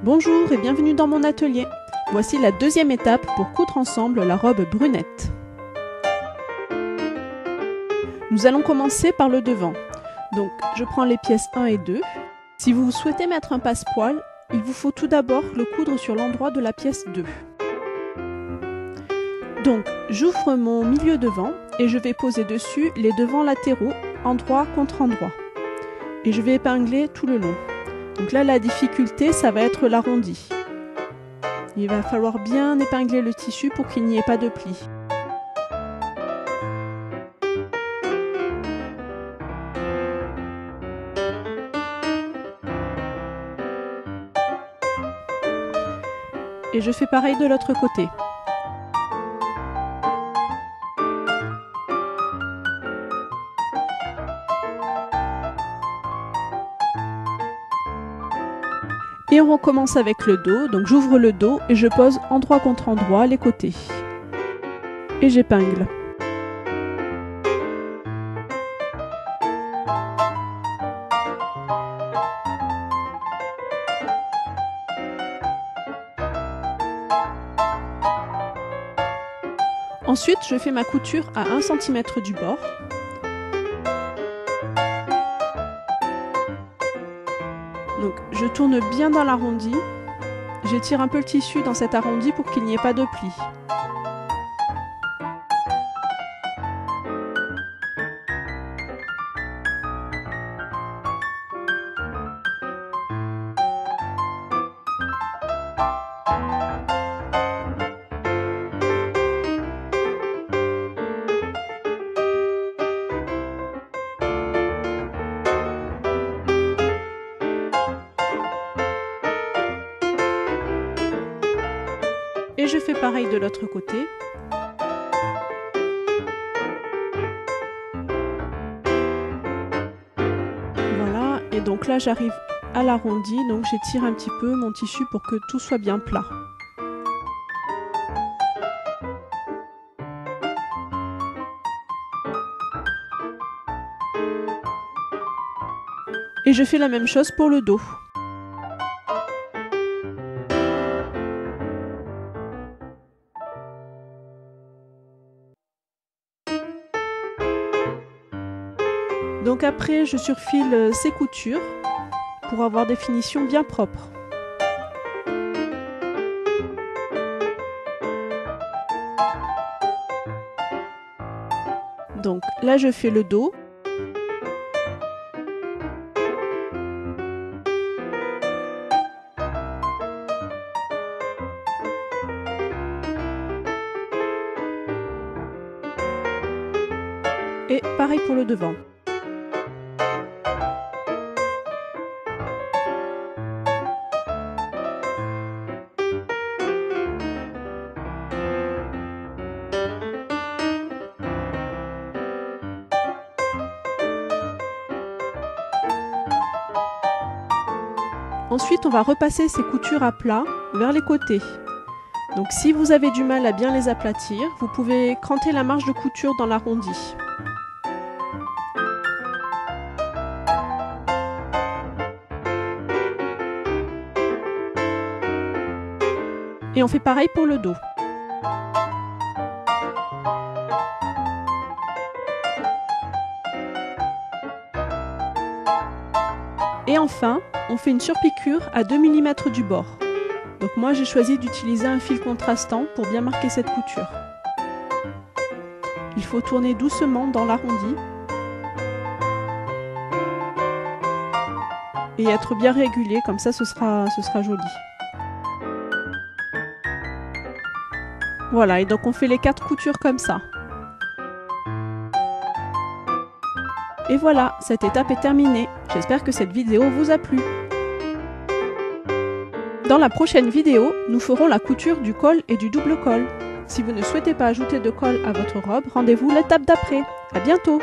Bonjour et bienvenue dans mon atelier. Voici la deuxième étape pour coudre ensemble la robe brunette. Nous allons commencer par le devant. Donc je prends les pièces 1 et 2. Si vous souhaitez mettre un passepoil, il vous faut tout d'abord le coudre sur l'endroit de la pièce 2. Donc j'ouvre mon milieu devant et je vais poser dessus les devants latéraux, endroit contre endroit. Et je vais épingler tout le long. Donc là la difficulté ça va être l'arrondi. Il va falloir bien épingler le tissu pour qu'il n'y ait pas de plis. Et je fais pareil de l'autre côté. Et on recommence avec le dos, donc j'ouvre le dos et je pose endroit contre endroit les côtés. Et j'épingle. Ensuite, je fais ma couture à 1 cm du bord. Donc, je tourne bien dans l'arrondi. J'étire un peu le tissu dans cet arrondi pour qu'il n'y ait pas de plis. Et je fais pareil de l'autre côté. Voilà, et donc là j'arrive à l'arrondi, donc j'étire un petit peu mon tissu pour que tout soit bien plat. Et je fais la même chose pour le dos. Donc après, je surfile ces coutures pour avoir des finitions bien propres. Donc là, je fais le dos. Et pareil pour le devant. Ensuite, on va repasser ces coutures à plat vers les côtés. Donc si vous avez du mal à bien les aplatir, vous pouvez cranter la marge de couture dans l'arrondi. Et on fait pareil pour le dos. Et enfin, on fait une surpiqûre à 2 mm du bord. Donc moi j'ai choisi d'utiliser un fil contrastant pour bien marquer cette couture. Il faut tourner doucement dans l'arrondi et être bien régulier, comme ça ce sera joli. Voilà, et donc on fait les 4 coutures comme ça. Et voilà, cette étape est terminée. J'espère que cette vidéo vous a plu. Dans la prochaine vidéo, nous ferons la couture du col et du double col. Si vous ne souhaitez pas ajouter de col à votre robe, rendez-vous l'étape d'après. À bientôt!